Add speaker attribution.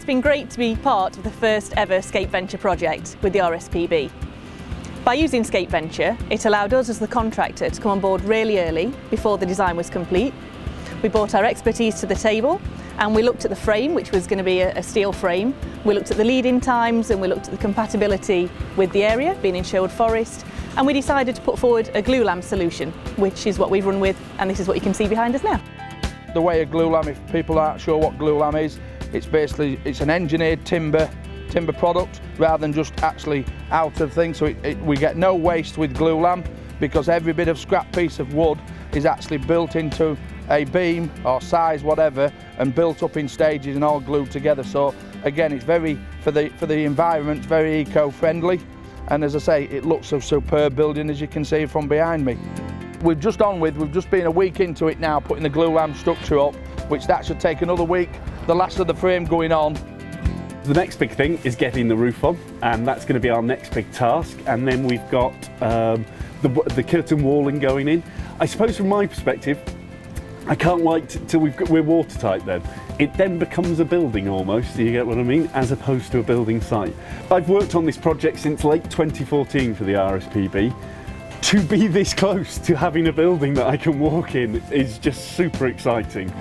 Speaker 1: been great to be part of the first ever Scape Venture project with the RSPB. By using Scape Venture, it allowed us as the contractor to come on board really early, before the design was complete. We brought our expertise to the table and we looked at the frame, which was going to be a steel frame. We looked at the lead-in times and we looked at the compatibility with the area, being in Sherwood Forest, and we decided to put forward a Glulam solution, which is what we've run with, and this is what you can see behind us now.
Speaker 2: The way of Glulam, if people aren't sure what Glulam is, it's an engineered timber product rather than just actually out of things. So we get no waste with Glulam, because every bit of scrap piece of wood is actually built into a beam or size whatever and built up in stages and all glued together. So again, it's very, for the environment, very eco-friendly, and as I say, it looks a superb building, as you can see from behind me. We've just been a week into it now, putting the Glulam structure up, which that should take another week, the last of the frame going on.
Speaker 3: The next big thing is getting the roof on, and that's going to be our next big task. And then we've got the curtain walling going in. I suppose from my perspective, I can't wait till we're watertight then. It then becomes a building almost, you get what I mean, as opposed to a building site. I've worked on this project since late 2014 for the RSPB. To be this close to having a building that I can walk in is just super exciting.